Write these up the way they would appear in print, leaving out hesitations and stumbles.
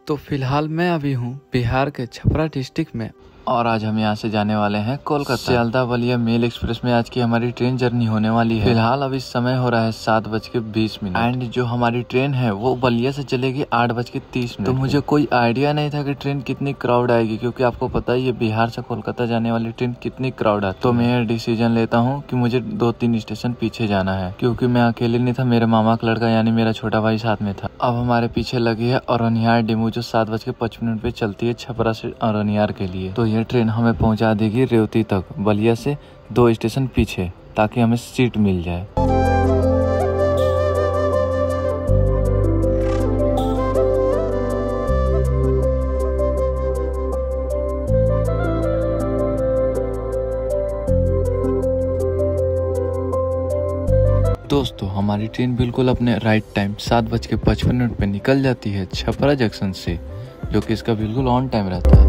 तो फिलहाल मैं अभी हूँ बिहार के छपरा डिस्ट्रिक्ट में और आज हम यहाँ से जाने वाले हैं कोलकाता। सियालदह बलिया मेल एक्सप्रेस में आज की हमारी ट्रेन जर्नी होने वाली है। फिलहाल अभी समय हो रहा है 7:20 एंड जो हमारी ट्रेन है वो बलिया से चलेगी 8:30। तो मुझे कोई आइडिया नहीं था कि ट्रेन कितनी क्राउड आएगी, क्योंकि आपको पता ही है बिहार से कोलकाता जाने वाली ट्रेन कितनी क्राउड आती है। तो मैं डिसीजन लेता हूँ कि मुझे 2-3 स्टेशन पीछे जाना है, क्योंकि मैं अकेले नहीं था, मेरे मामा का लड़का यानी मेरा छोटा भाई साथ में था। अब हमारे पीछे लगी है औरनियार डेमू जो 7:55 पे चलती है छपरा से औरनियार के लिए। तो ये ट्रेन हमें पहुंचा देगी रेवती तक, बलिया से 2 स्टेशन पीछे, ताकि हमें सीट मिल जाए। दोस्तों हमारी ट्रेन बिल्कुल अपने राइट टाइम 7:55 पे निकल जाती है छपरा जंक्शन से, जो कि इसका बिल्कुल ऑन टाइम रहता है।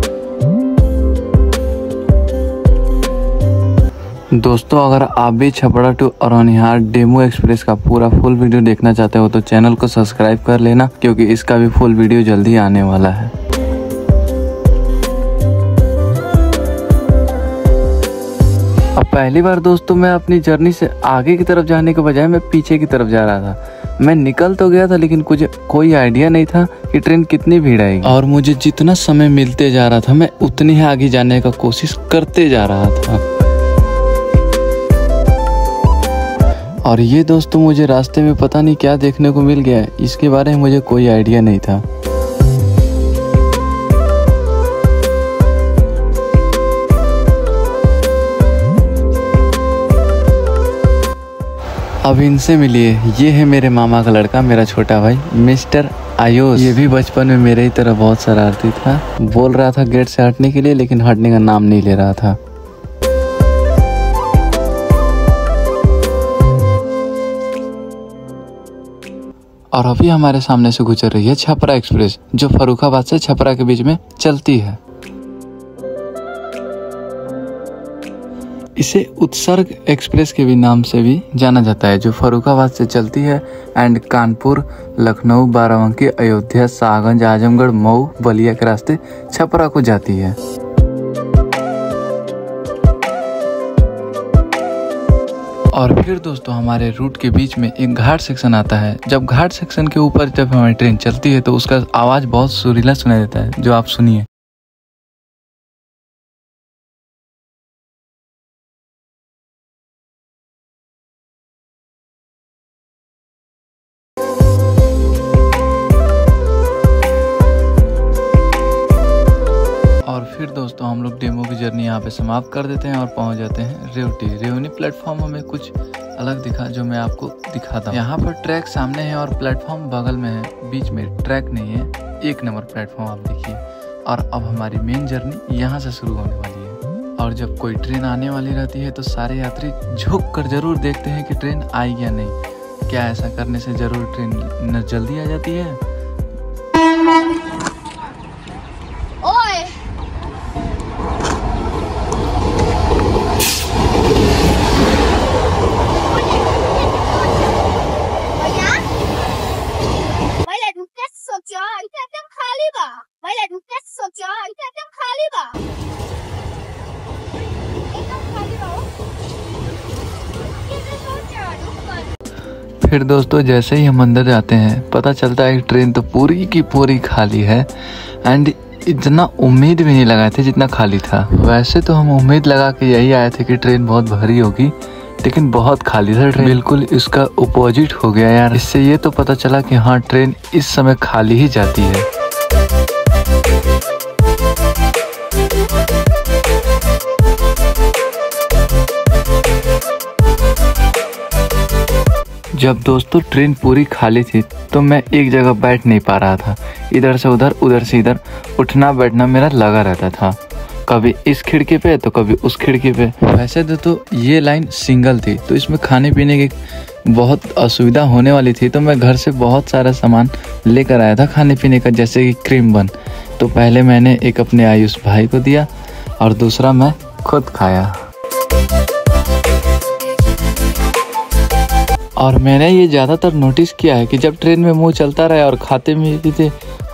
दोस्तों अगर आप भी छपरा टू औरनियार डेमू एक्सप्रेस का पूरा फुल वीडियो देखना चाहते हो तो चैनल को सब्सक्राइब कर लेना, क्योंकि इसका भी फुल वीडियो जल्दी आने वाला है। अब पहली बार दोस्तों मैं अपनी जर्नी से आगे की तरफ जाने के बजाय मैं पीछे की तरफ जा रहा था। मैं निकल तो गया था, लेकिन कोई आइडिया नहीं था कि ट्रेन कितनी भीड़ आएगी, और मुझे जितना समय मिलते जा रहा था मैं उतनी ही आगे जाने का कोशिश करते जा रहा था। और ये दोस्तों मुझे रास्ते में पता नहीं क्या देखने को मिल गया, इसके बारे में मुझे कोई आइडिया नहीं था। अब इनसे मिलिए, ये है मेरे मामा का लड़का, मेरा छोटा भाई मिस्टर आयुष। ये भी बचपन में मेरे ही तरह बहुत शरारती था, बोल रहा था गेट से हटने के लिए, लेकिन हटने का नाम नहीं ले रहा था। और अभी हमारे सामने से गुजर रही है छपरा एक्सप्रेस, जो फर्रुखाबाद से छपरा के बीच में चलती है। इसे उत्सर्ग एक्सप्रेस के भी नाम से भी जाना जाता है, जो फर्रुखाबाद से चलती है एंड कानपुर, लखनऊ, बाराबंकी, अयोध्या, शाहगंज, आजमगढ़, मऊ, बलिया के रास्ते छपरा को जाती है। और फिर दोस्तों हमारे रूट के बीच में एक घाट सेक्शन आता है। जब घाट सेक्शन के ऊपर जब हमारी ट्रेन चलती है तो उसका आवाज बहुत सुरीला सुनाई देता है, जो आप सुनिए। और फिर दोस्तों हम लोग डेमो की जर्नी यहाँ पे समाप्त कर देते हैं और पहुँच जाते हैं रेवनी प्लेटफॉर्म। हमें कुछ अलग दिखा जो मैं आपको दिखाता हूँ। यहाँ पर ट्रैक सामने है और प्लेटफॉर्म बगल में है, बीच में ट्रैक नहीं है, 1 नंबर प्लेटफॉर्म आप देखिए। और अब हमारी मेन जर्नी यहाँ से शुरू होने वाली है। और जब कोई ट्रेन आने वाली रहती है तो सारे यात्री झुक कर जरूर देखते हैं कि ट्रेन आएगी या नहीं। क्या ऐसा करने से जरूर ट्रेन जल्दी आ जाती है? फिर दोस्तों जैसे ही हम अंदर जाते हैं पता चलता है कि ट्रेन तो पूरी की पूरी खाली है एंड इतना उम्मीद भी नहीं लगाए थे जितना खाली था। वैसे तो हम उम्मीद लगा के यही आए थे कि ट्रेन बहुत भारी होगी, लेकिन बहुत खाली था ट्रेन। बिल्कुल इसका अपोजिट हो गया यार। इससे ये तो पता चला कि हाँ ट्रेन इस समय खाली ही जाती है। जब दोस्तों ट्रेन पूरी खाली थी तो मैं एक जगह बैठ नहीं पा रहा था, इधर से उधर से इधर उठना बैठना मेरा लगा रहता था, कभी इस खिड़की पे तो कभी उस खिड़की पे। वैसे तो ये लाइन सिंगल थी, तो इसमें खाने पीने की बहुत असुविधा होने वाली थी, तो मैं घर से बहुत सारा सामान लेकर आया था खाने पीने का, जैसे कि क्रीम बन। तो पहले मैंने एक अपने आयुष भाई को दिया और दूसरा मैं खुद खाया। और मैंने ये ज़्यादातर नोटिस किया है कि जब ट्रेन में मुंह चलता रहे और खाते में थे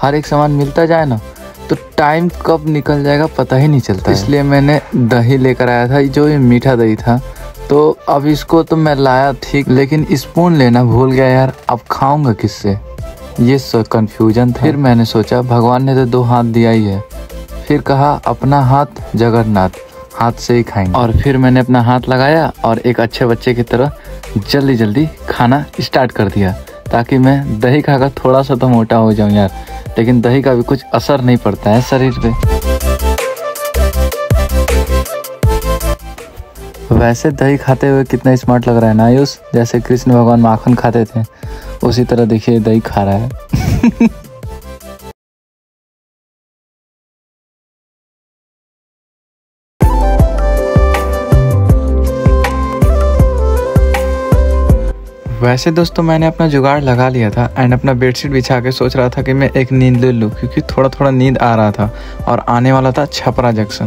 हर एक सामान मिलता जाए ना तो टाइम कब निकल जाएगा पता ही नहीं चलता। इसलिए मैंने दही लेकर आया था, जो ये मीठा दही था। तो अब इसको तो मैं लाया ठीक, लेकिन स्पून लेना भूल गया यार। अब खाऊंगा किससे, ये कंफ्यूजन था। फिर मैंने सोचा भगवान ने तो 2 हाथ दिया ही है, फिर कहा अपना हाथ जगन्नाथ, हाथ से ही खाएंगे। और फिर मैंने अपना हाथ लगाया और एक अच्छे बच्चे की तरह जल्दी जल्दी खाना स्टार्ट कर दिया, ताकि मैं दही खाकर थोड़ा सा तो मोटा हो जाऊं यार। लेकिन दही का भी कुछ असर नहीं पड़ता है शरीर पे। वैसे दही खाते हुए कितना स्मार्ट लग रहा है ना आयुष, जैसे कृष्ण भगवान माखन खाते थे उसी तरह देखिए दही खा रहा है। वैसे दोस्तों मैंने अपना जुगाड़ लगा लिया था एंड अपना बेडशीट बिछा के सोच रहा था कि मैं एक नींद ले लूँ, क्योंकि थोड़ा थोड़ा नींद आ रहा था और आने वाला था छपरा जंक्शन।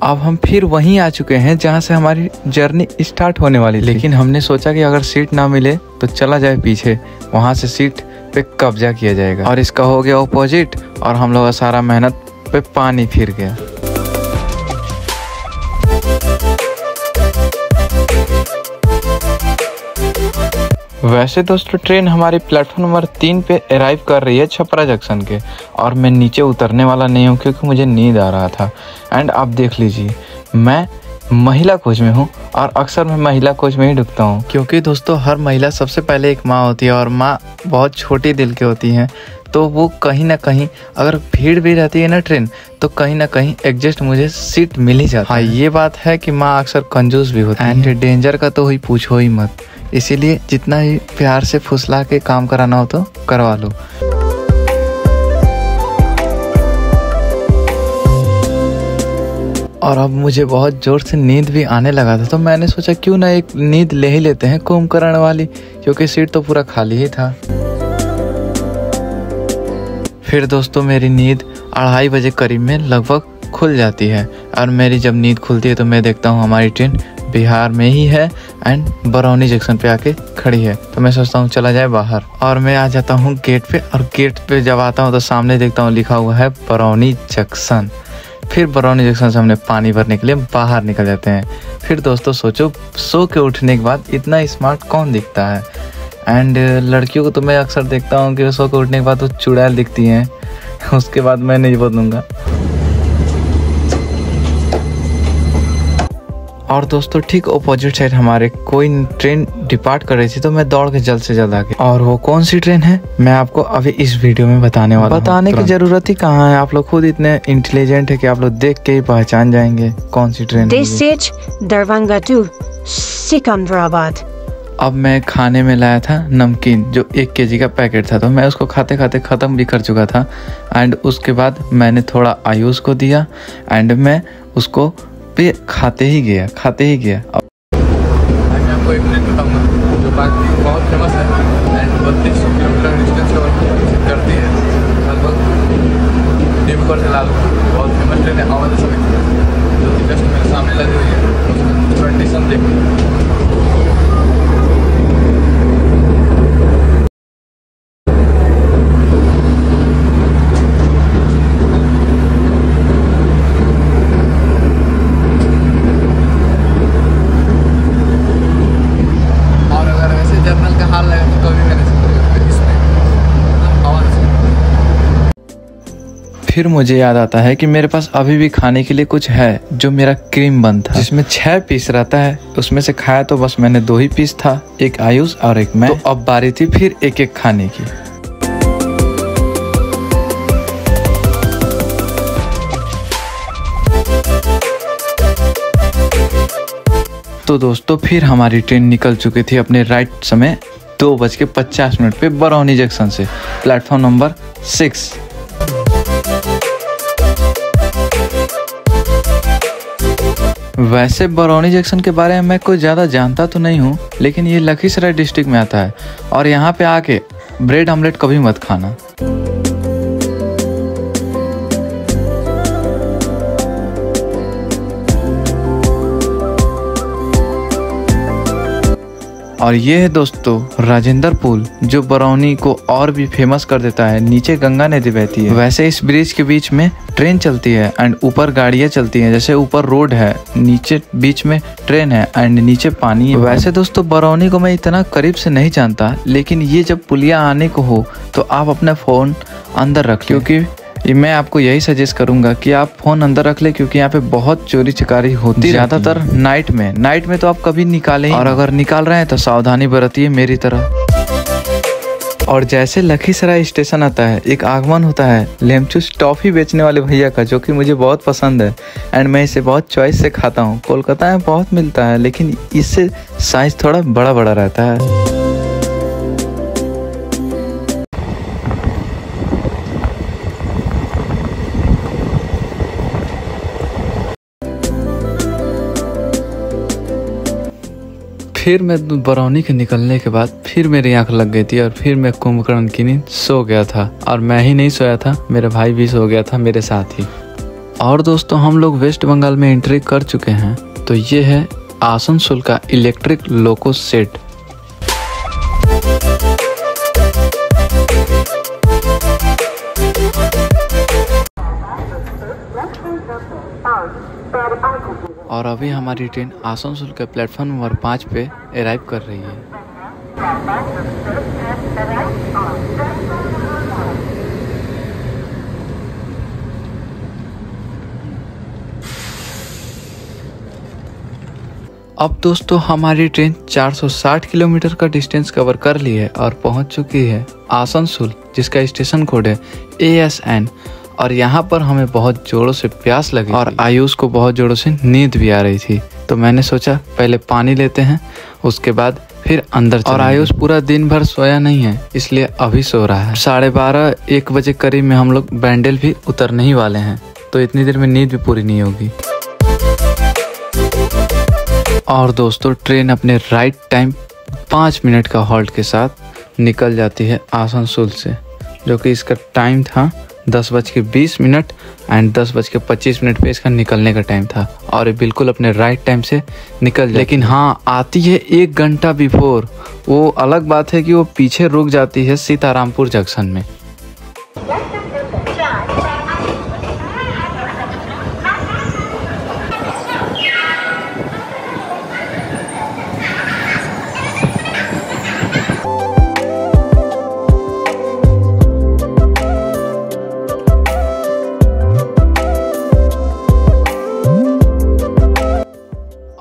अब हम फिर वहीं आ चुके हैं जहां से हमारी जर्नी स्टार्ट होने वाली थी। लेकिन हमने सोचा कि अगर सीट ना मिले तो चला जाए पीछे, वहां से सीट पे कब्जा किया जाएगा। और इसका हो गया ऑपोजिट और हम लोग का सारा मेहनत पे पानी फिर गया। वैसे दोस्तों ट्रेन हमारी प्लेटफॉर्म नंबर 3 पे अराइव कर रही है छपरा जंक्शन के, और मैं नीचे उतरने वाला नहीं हूँ क्योंकि मुझे नींद आ रहा था। एंड आप देख लीजिए मैं महिला कोच में हूँ और अक्सर मैं महिला कोच में ही ढुकता हूँ, क्योंकि दोस्तों हर महिला सबसे पहले एक माँ होती है और माँ बहुत छोटी दिल की होती हैं। तो वो कहीं ना कहीं अगर भीड़ भी रहती है ना ट्रेन, तो कहीं ना कहीं एडजस्ट मुझे सीट मिल ही जाती है। हाँ ये बात है कि माँ अक्सर कंजूस भी होती है। एंड डेंजर का तो ही पूछो ही मत, इसीलिए जितना ही प्यार से फुसला के काम कराना हो तो करवा लो। और अब मुझे बहुत जोर से नींद भी आने लगा था, तो मैंने सोचा क्यों ना एक नींद ले ही लेते हैं कुंभकर्ण वाली, क्योंकि सीट तो पूरा खाली ही था। फिर दोस्तों मेरी नींद 2:30 बजे करीब में लगभग खुल जाती है, और मेरी जब नींद खुलती है तो मैं देखता हूँ हमारी ट्रेन बिहार में ही है एंड बरौनी जंक्शन पे आके खड़ी है। तो मैं सोचता हूँ चला जाए बाहर, और मैं आ जाता हूँ गेट पे। और गेट पे जब आता हूँ तो सामने देखता हूँ लिखा हुआ है बरौनी जंक्शन। फिर बरौनी जंक्शन से हमने पानी भरने के लिए बाहर निकल जाते हैं। फिर दोस्तों सोचो सो के उठने के बाद इतना स्मार्ट कौन दिखता है। एंड लड़कियों को तो मैं अक्सर देखता हूँ कि सो के उठने के बाद वो चुड़ैल दिखती हैं। उसके बाद मैं नहीं बोलूँगा। और दोस्तों ठीक अपोजिट साइड हमारे कोई ट्रेन डिपार्ट कर रही थी, तो मैं दौड़ के जल्द से जल्द आ गया। और वो कौन सी ट्रेन है मैं आपको अभी इस वीडियो में बताने वाला हूँ। बताने की जरूरत ही कहाँ है, आप लोग खुद इतने इंटेलिजेंट है कि आप लोग देख के ही पहचान जाएंगे कौन सी ट्रेन है। दरभंगा टू सिकंदराबाद। अब मैं खाने में लाया था नमकीन, जो 1 kg का पैकेट था, तो मैं उसको खाते खाते ख़त्म भी कर चुका था। एंड उसके बाद मैंने थोड़ा आयुष को दिया एंड मैं उसको पे खाते ही गया। अब मैं आपको एक ट्रेन बताऊंगा जो बहुत फेमस है एंड 3200 किलोमीटर डिस्टेंस कवर करती है, लगभग डिमकर से लालू। बहुत फेमस ट्रेन है आवाज़ समय, जो कि जस्ट मेरे सामने लगी हुई है। उसका कंडीशन देखिए। फिर मुझे याद आता है कि मेरे पास अभी भी खाने के लिए कुछ है, जो मेरा क्रीम बन था, जिसमें 6 पीस रहता है। उसमें से खाया तो बस मैंने 2 ही पीस था, एक आयुष और एक मैं। तो अब बारी थी फिर एक एक खाने की। तो दोस्तों फिर हमारी ट्रेन निकल चुकी थी अपने राइट समय 2:50 पे बरौनी जंक्शन से, प्लेटफॉर्म नंबर 6। वैसे बरौनी जंक्शन के बारे में मैं कोई ज़्यादा जानता तो नहीं हूँ, लेकिन ये लखीसराय डिस्ट्रिक्ट में आता है। और यहाँ पे आके ब्रेड ऑमलेट कभी मत खाना। और ये है दोस्तों राजेंद्र पुल, जो बरौनी को और भी फेमस कर देता है। नीचे गंगा नदी बहती है। वैसे इस ब्रिज के बीच में ट्रेन चलती है एंड ऊपर गाड़ियाँ चलती हैं। जैसे ऊपर रोड है, नीचे बीच में ट्रेन है एंड नीचे पानी है। वैसे दोस्तों बरौनी को मैं इतना करीब से नहीं जानता, लेकिन ये जब पुलिया आने को हो तो आप अपना फ़ोन अंदर रख, क्योंकि मैं आपको यही सजेस्ट करूंगा कि आप फ़ोन अंदर रख ले, क्योंकि यहाँ पे बहुत चोरी चकारी होती है, ज़्यादातर नाइट में तो आप कभी निकालें, और अगर निकाल रहे हैं तो सावधानी बरतिए मेरी तरह। और जैसे लखीसराय स्टेशन आता है, एक आगमन होता है लेमचूस टॉफ़ी बेचने वाले भैया का, जो कि मुझे बहुत पसंद है एंड मैं इसे बहुत चॉइस से खाता हूँ। कोलकाता में बहुत मिलता है, लेकिन इससे साइज़ थोड़ा बड़ा बड़ा रहता है। फिर मैं बरौनी के निकलने के बाद फिर मेरी आंख लग गई थी और फिर मैं कुंभकर्ण की नींद सो गया था। और मैं ही नहीं सोया था, मेरा भाई भी सो गया था मेरे साथ ही। और दोस्तों हम लोग वेस्ट बंगाल में एंट्री कर चुके हैं। तो ये है आसनसोल का इलेक्ट्रिक लोको सेट। और अभी हमारी ट्रेन आसनसोल के प्लेटफॉर्म नंबर 5 पे अराइव कर रही है। अब दोस्तों हमारी ट्रेन 460 किलोमीटर का डिस्टेंस कवर कर ली है और पहुंच चुकी है आसनसोल, जिसका स्टेशन कोड है ASN। और यहाँ पर हमें बहुत जोरों से प्यास लगी और आयुष को बहुत जोरों से नींद भी आ रही थी। तो मैंने सोचा पहले पानी लेते हैं, उसके बाद फिर अंदर चलेंगे। और आयुष पूरा दिन भर सोया नहीं है, इसलिए अभी सो रहा है। 12:30-1 बजे करीब में हम लोग बैंडल भी उतरने ही वाले हैं, तो इतनी देर में नींद भी पूरी नहीं होगी। और दोस्तों ट्रेन अपने राइट टाइम 5 मिनट का हॉल्ट के साथ निकल जाती है आसनसोल से, जो कि इसका टाइम था 10:20 एंड 10:25 पे इसका निकलने का टाइम था। और ये बिल्कुल अपने राइट टाइम से निकल जाती। लेकिन हाँ, आती है 1 घंटा बिफोर। वो अलग बात है कि वो पीछे रुक जाती है सीतारामपुर जंक्शन में।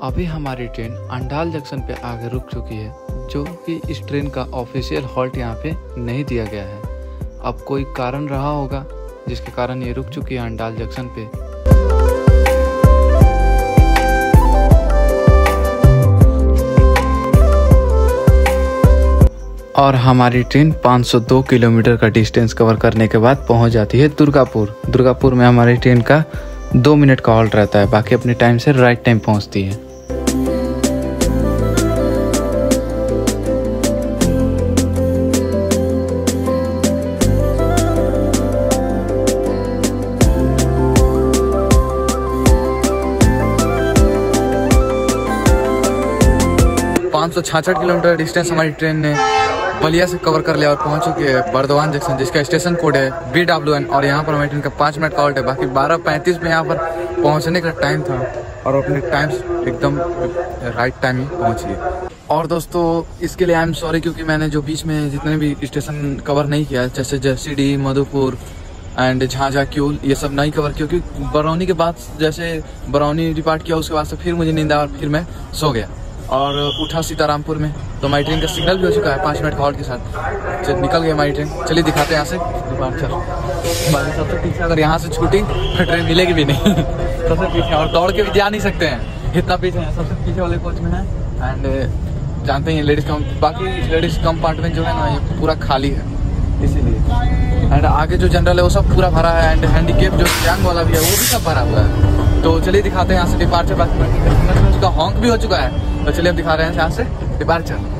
अभी हमारी ट्रेन अंडाल जंक्शन पे आगे रुक चुकी है, जो कि इस ट्रेन का ऑफिशियल हॉल्ट यहाँ पे नहीं दिया गया है। अब कोई कारण रहा होगा जिसके कारण ये रुक चुकी है अंडाल जंक्शन पे। और हमारी ट्रेन 502 किलोमीटर का डिस्टेंस कवर करने के बाद पहुंच जाती है दुर्गापुर। दुर्गापुर में हमारी ट्रेन का 2 मिनट का हॉल्ट रहता है, बाकी अपने टाइम से राइट टाइम पहुंचती है। तो 66 किलोमीटर डिस्टेंस हमारी ट्रेन ने बलिया से कवर कर लिया और पहुंच चुकी है बर्दवान जंक्शन, जिसका स्टेशन कोड है BWN। और यहाँ पर हमारी ट्रेन का 5 मिनट का हॉल्ट है, बाकी 12:35 में यहाँ पर पहुंचने का टाइम था और अपने टाइम एकदम राइट टाइम ही पहुंची है। और दोस्तों इसके लिए आई एम सॉरी, क्योंकि मैंने जो बीच में जितने भी स्टेशन कवर नहीं किया, जैसे जसीडीह, मधुपुर एंड झांझा, क्यूल, ये सब नहीं कवर, क्योंकि बरौनी के बाद जैसे बरौनी डिपार्ट किया उसके बाद से फिर मुझे नींद आया और फिर मैं सो गया और उठा सीतारामपुर में। तो हमारी ट्रेन का सिग्नल भी हो चुका है 5 मिनट का हॉल्ट के साथ। निकल गई हमारी ट्रेन। चलिए दिखाते हैं यहाँ से डिपार्चर। बाकी सबसे पीछे अगर यहाँ से छूटी फिर ट्रेन मिलेगी भी नहीं। सबसे पीछे, और दौड़ के भी जा नहीं सकते हैं, इतना पीछे है। सबसे पीछे वाले कोच में है एंड जानते हैं लेडीज बाकी लेडीज कंपार्टमेंट जो है ना, ये पूरा खाली है इसीलिए। एंड आगे जो जनरल है वो सब पूरा भरा है एंड हैंडीकेप जो यंग वाला भी है वो भी सब भरा हुआ है। तो चलिए दिखाते हैं यहाँ से डिपार्चर। बाकी उसका हॉन्क भी हो चुका है, तो चलिए अब दिखा रहे हैं यहाँ से डिपार्चर।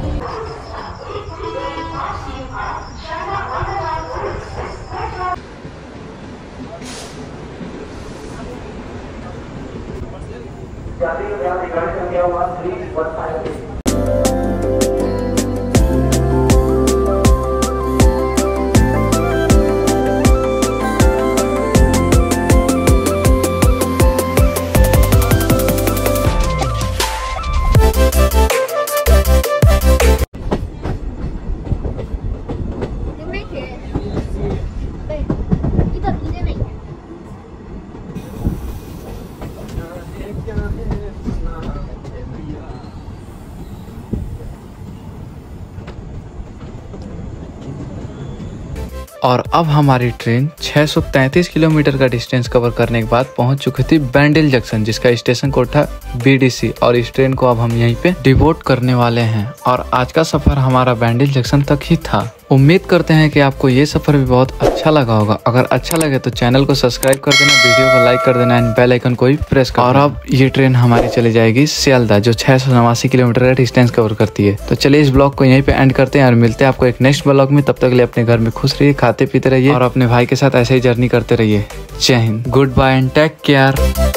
और अब हमारी ट्रेन 633 किलोमीटर का डिस्टेंस कवर करने के बाद पहुंच चुकी थी बैंडल जंक्शन, जिसका स्टेशन कोड था BDC। और इस ट्रेन को अब हम यहीं पे डिवोट करने वाले हैं। और आज का सफर हमारा बैंडल जंक्शन तक ही था। उम्मीद करते हैं कि आपको ये सफर भी बहुत अच्छा लगा होगा। अगर अच्छा लगे तो चैनल को सब्सक्राइब कर देना, वीडियो को लाइक कर देना एंड बेल आइकन को भी प्रेस कर देना। और अब ये ट्रेन हमारी चली जाएगी सियालदा, जो 689 किलोमीटर का डिस्टेंस कवर करती है। तो चलिए इस ब्लॉग को यहीं पे एंड करते हैं और मिलते हैं आपको एक नेक्स्ट ब्लॉग में। तब तक के लिए अपने घर में खुश रहिए, खाते पीते रहिए और अपने भाई के साथ ऐसे ही जर्नी करते रहिए। जय हिंद, goodbye and take care.